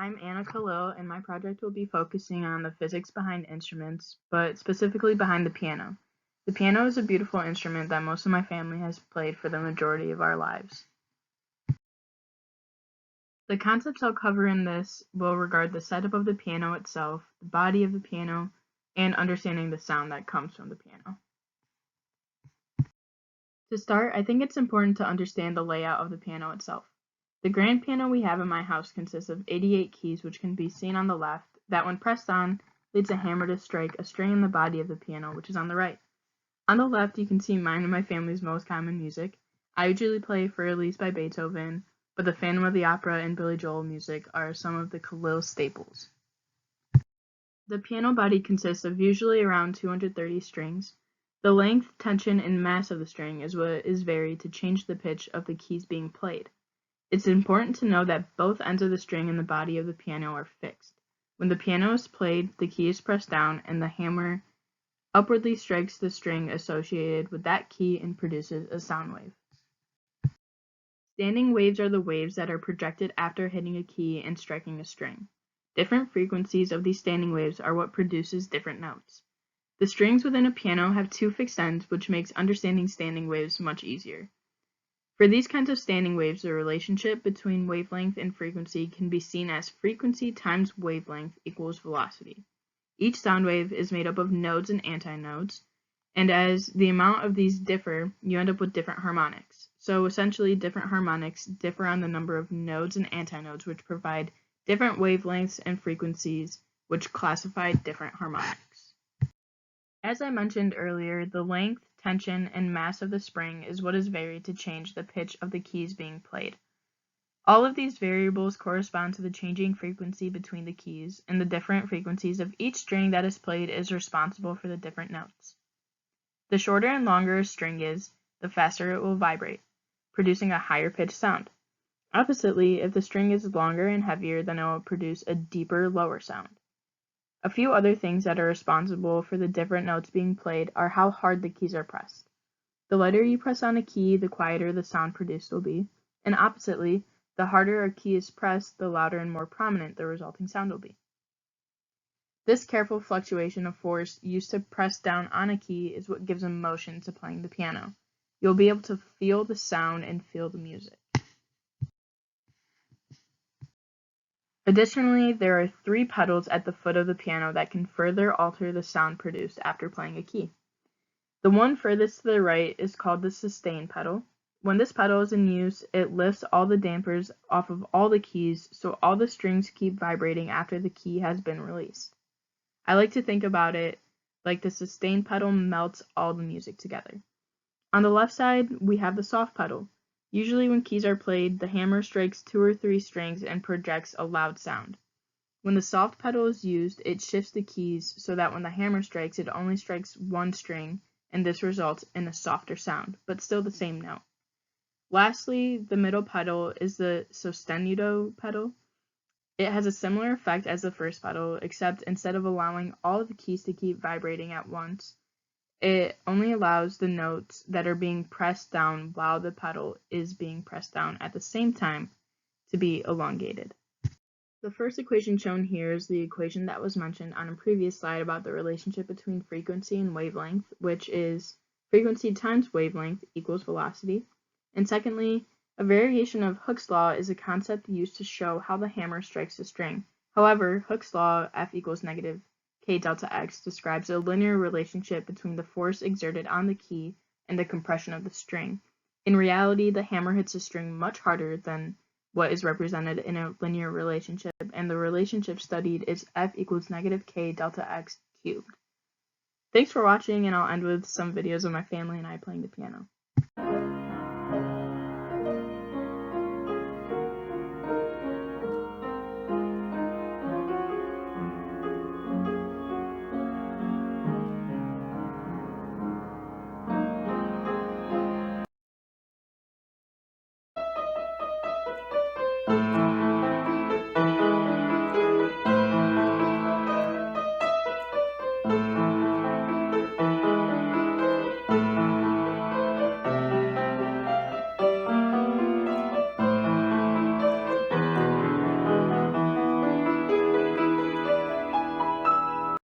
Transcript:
I'm Anna Khalil, and my project will be focusing on the physics behind instruments, but specifically behind the piano. The piano is a beautiful instrument that most of my family has played for the majority of our lives. The concepts I'll cover in this will regard the setup of the piano itself, the body of the piano, and understanding the sound that comes from the piano. To start, I think it's important to understand the layout of the piano itself. The grand piano we have in my house consists of 88 keys, which can be seen on the left, that when pressed on, leads a hammer to strike a string in the body of the piano, which is on the right. On the left, you can see mine and my family's most common music. I usually play Für Elise by Beethoven, but the Phantom of the Opera and Billy Joel music are some of the Khalil staples. The piano body consists of usually around 230 strings. The length, tension, and mass of the string is what is varied to change the pitch of the keys being played. It's important to know that both ends of the string and the body of the piano are fixed. When the piano is played, the key is pressed down and the hammer upwardly strikes the string associated with that key and produces a sound wave. Standing waves are the waves that are projected after hitting a key and striking a string. Different frequencies of these standing waves are what produces different notes. The strings within a piano have two fixed ends, which makes understanding standing waves much easier. For these kinds of standing waves, the relationship between wavelength and frequency can be seen as frequency times wavelength equals velocity. Each sound wave is made up of nodes and antinodes, and as the amount of these differ, you end up with different harmonics. So essentially, different harmonics differ on the number of nodes and antinodes, which provide different wavelengths and frequencies, which classify different harmonics. As I mentioned earlier, the length, tension, and mass of the spring is what is varied to change the pitch of the keys being played. All of these variables correspond to the changing frequency between the keys, and the different frequencies of each string that is played is responsible for the different notes. The shorter and longer a string is, the faster it will vibrate, producing a higher pitched sound. Oppositely, if the string is longer and heavier, then it will produce a deeper, lower sound. A few other things that are responsible for the different notes being played are how hard the keys are pressed. The lighter you press on a key, the quieter the sound produced will be, and oppositely, the harder a key is pressed, the louder and more prominent the resulting sound will be. This careful fluctuation of force used to press down on a key is what gives a motion to playing the piano. You'll be able to feel the sound and feel the music. Additionally, there are 3 pedals at the foot of the piano that can further alter the sound produced after playing a key. The one furthest to the right is called the sustain pedal. When this pedal is in use, it lifts all the dampers off of all the keys, so all the strings keep vibrating after the key has been released. I like to think about it like the sustain pedal melts all the music together. On the left side, we have the soft pedal. Usually when keys are played, the hammer strikes 2 or 3 strings and projects a loud sound. When the soft pedal is used, it shifts the keys so that when the hammer strikes, it only strikes one string, and this results in a softer sound, but still the same note. Lastly, the middle pedal is the sostenuto pedal. It has a similar effect as the first pedal, except instead of allowing all of the keys to keep vibrating at once, it only allows the notes that are being pressed down while the pedal is being pressed down at the same time to be elongated. The first equation shown here is the equation that was mentioned on a previous slide about the relationship between frequency and wavelength, which is frequency times wavelength equals velocity. And secondly, a variation of Hooke's law is a concept used to show how the hammer strikes the string. However, Hooke's law, F equals negative K delta X, describes a linear relationship between the force exerted on the key and the compression of the string. In reality, the hammer hits the string much harder than what is represented in a linear relationship, and the relationship studied is F equals negative K delta X cubed. Thanks for watching, and I'll end with some videos of my family and I playing the piano.